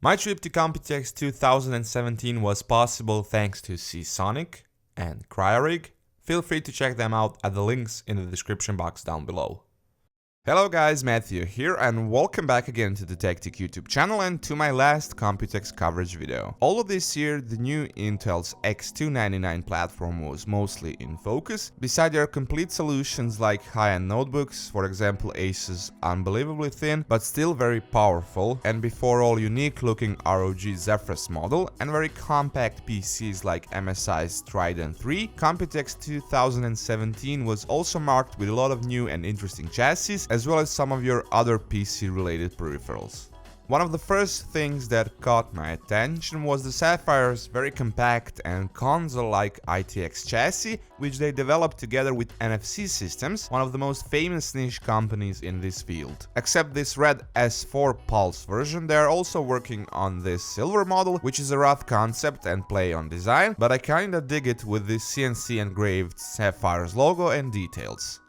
My trip to Computex 2017 was possible thanks to Sonic and CryoRig. Feel free to check them out at the links in the description box down below. Hello guys, Matthew here and welcome back again to the TechTech YouTube channel and to my last Computex coverage video. All of this year, the new Intel's X299 platform was mostly in focus. Beside their complete solutions like high-end notebooks, for example Asus unbelievably thin but still very powerful, and before all unique-looking ROG Zephyrus model, and very compact PCs like MSI's Trident 3, Computex 2017 was also marked with a lot of new and interesting chassis, as well as some of your other PC-related peripherals. One of the first things that caught my attention was the Sapphire's very compact and console-like ITX chassis, which they developed together with NFC Systems, one of the most famous niche companies in this field. Except this red S4 Pulse version, they are also working on this silver model, which is a rough concept and play on design, but I kinda dig it with this CNC engraved Sapphire's logo and details.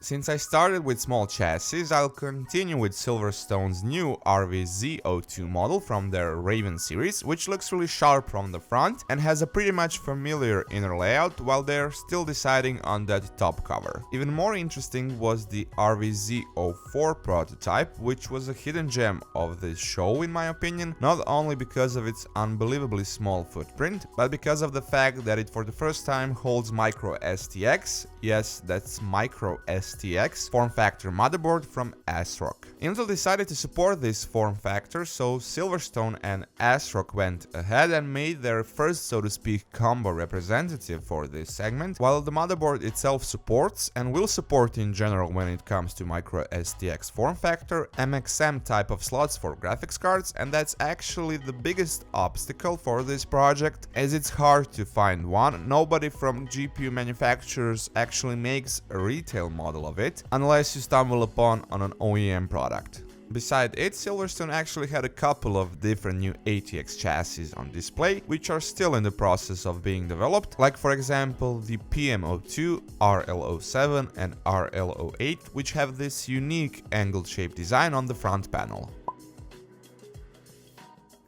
Since I started with small chassis, I'll continue with Silverstone's new RVZ02 model from their Raven series, which looks really sharp from the front and has a pretty much familiar inner layout while they're still deciding on that top cover. Even more interesting was the RVZ04 prototype, which was a hidden gem of this show in my opinion, not only because of its unbelievably small footprint, but because of the fact that it for the first time holds micro STX, yes, that's micro STX form factor motherboard from ASRock. Intel decided to support this form factor, so Silverstone and ASRock went ahead and made their first, so to speak, combo representative for this segment, while the motherboard itself supports and will support in general when it comes to micro STX form factor, MXM type of slots for graphics cards, and that's actually the biggest obstacle for this project, as it's hard to find one. Nobody from GPU manufacturers actually makes a retail model of it, unless you stumble upon on an OEM product. Beside it, Silverstone actually had a couple of different new ATX chassis on display, which are still in the process of being developed, like for example the PM02, RL07 and RL08, which have this unique angled shape design on the front panel.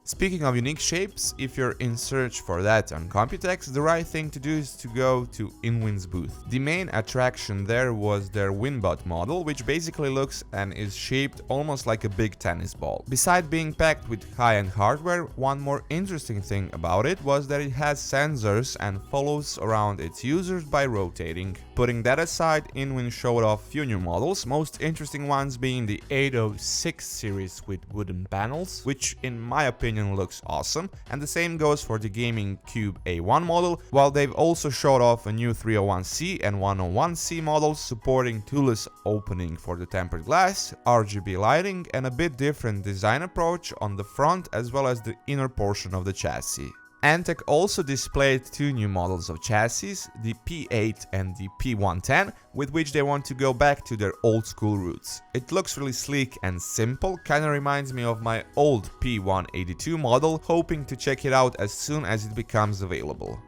Speaking of unique shapes, if you're in search for that on Computex, the right thing to do is to go to InWin's booth. The main attraction there was their WinBot model, which basically looks and is shaped almost like a big tennis ball. Beside being packed with high-end hardware, one more interesting thing about it was that it has sensors and follows around its users by rotating. Putting that aside, InWin showed off few new models, most interesting ones being the 806 series with wooden panels, which in my opinion looks awesome, and the same goes for the Gaming Cube A1 model, while they've also showed off a new 301C and 101C models supporting toolless opening for the tempered glass, RGB lighting, and a bit different design approach on the front as well as the inner portion of the chassis. Antec also displayed two new models of chassis, the P8 and the P110, with which they want to go back to their old school roots. It looks really sleek and simple, kinda reminds me of my old P182 model, hoping to check it out as soon as it becomes available.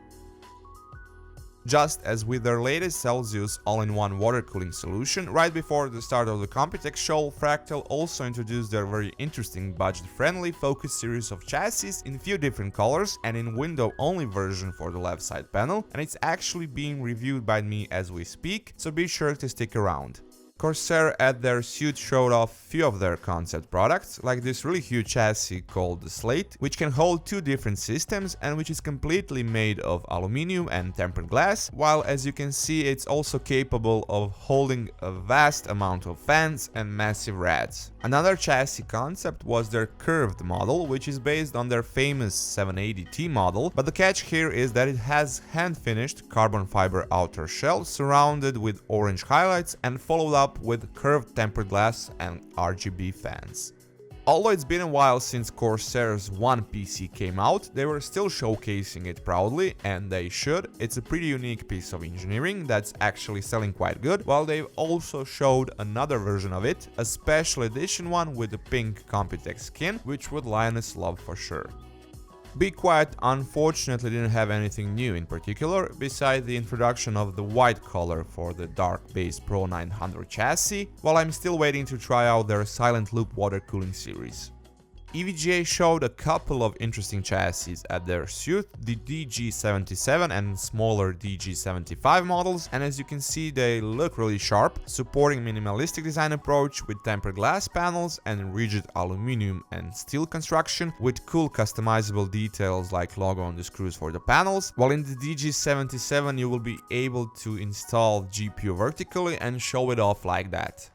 Just as with their latest Celsius all-in-one water cooling solution, right before the start of the Computex show, Fractal also introduced their very interesting budget-friendly Focus series of chassis in few different colors and in window-only version for the left side panel, and it's actually being reviewed by me as we speak, so be sure to stick around. Corsair at their suit showed off few of their concept products, like this really huge chassis called the Slate, which can hold two different systems and which is completely made of aluminum and tempered glass, while as you can see it's also capable of holding a vast amount of fans and massive rads. Another chassis concept was their curved model, which is based on their famous 780T model, but the catch here is that it has hand-finished carbon fiber outer shell surrounded with orange highlights and followed up with curved tempered glass and RGB fans. Although it's been a while since Corsair's One PC came out, they were still showcasing it proudly, and they should. It's a pretty unique piece of engineering that's actually selling quite good, while they've also showed another version of it, a special edition one with a pink Computex skin, which would Linus love for sure. Be Quiet unfortunately didn't have anything new in particular, beside the introduction of the white color for the Dark Base Pro 900 chassis, while I'm still waiting to try out their Silent Loop water cooling series. EVGA showed a couple of interesting chassis at their suit, the DG77 and smaller DG75 models, and as you can see they look really sharp, supporting minimalistic design approach with tempered glass panels and rigid aluminum and steel construction with cool customizable details like logo on the screws for the panels, while in the DG77 you will be able to install GPU vertically and show it off like that.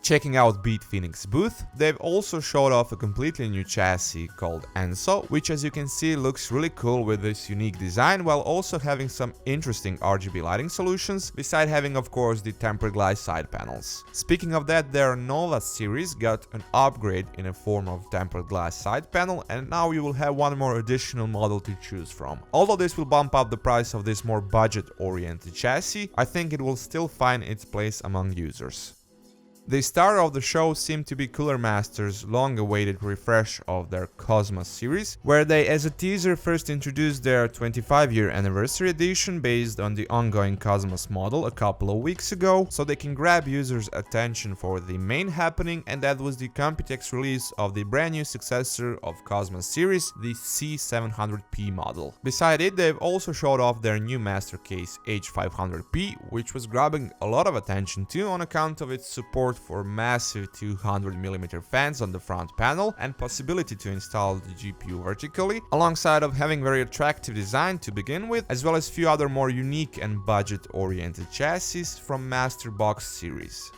Checking out Beat Phoenix booth, they've also showed off a completely new chassis called Enso, which as you can see looks really cool with this unique design while also having some interesting RGB lighting solutions, beside having of course the tempered glass side panels. Speaking of that, their Nova series got an upgrade in a form of tempered glass side panel, and now you will have one more additional model to choose from. Although this will bump up the price of this more budget-oriented chassis, I think it will still find its place among users. The star of the show seemed to be Cooler Master's long-awaited refresh of their Cosmos series, where they as a teaser first introduced their 25-year anniversary edition based on the ongoing Cosmos model a couple of weeks ago, so they can grab users' attention for the main happening, and that was the Computex release of the brand new successor of Cosmos series, the C700P model. Beside it, they've also showed off their new master case H500P, which was grabbing a lot of attention too on account of its support for massive 200mm fans on the front panel and possibility to install the GPU vertically, alongside of having very attractive design to begin with, as well as few other more unique and budget-oriented chassis from Master Box series.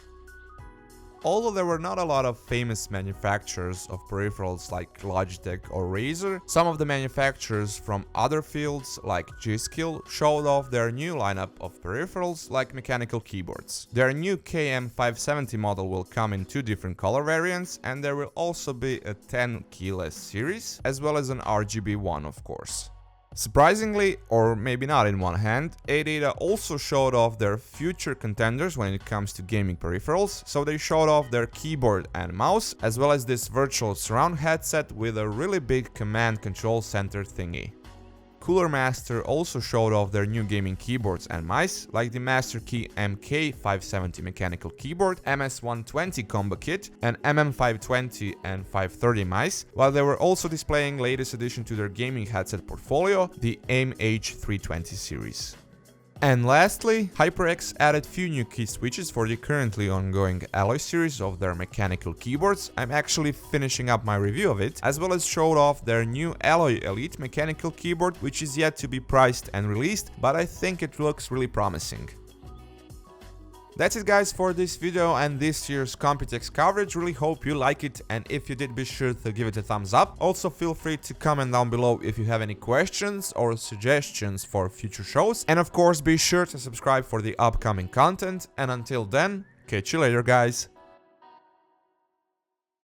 Although there were not a lot of famous manufacturers of peripherals like Logitech or Razer, some of the manufacturers from other fields like G-Skill showed off their new lineup of peripherals like mechanical keyboards. Their new KM570 model will come in 2 different color variants, and there will also be a 10 keyless series, as well as an RGB one of course. Surprisingly, or maybe not in one hand, ADATA also showed off their future contenders when it comes to gaming peripherals, so they showed off their keyboard and mouse, as well as this virtual surround headset with a really big command control center thingy. Cooler Master also showed off their new gaming keyboards and mice, like the Master Key MK570 mechanical keyboard, MS120 combo kit, and MM520 and 530 mice, while they were also displaying latest addition to their gaming headset portfolio, the AIM H320 series. And lastly, HyperX added few new key switches for the currently ongoing Alloy series of their mechanical keyboards. I'm actually finishing up my review of it, as well as showed off their new Alloy Elite mechanical keyboard, which is yet to be priced and released, but I think it looks really promising. That's it guys for this video and this year's Computex coverage. Really hope you like it, and if you did, be sure to give it a thumbs up. Also feel free to comment down below if you have any questions or suggestions for future shows, and of course be sure to subscribe for the upcoming content, and until then, catch you later guys.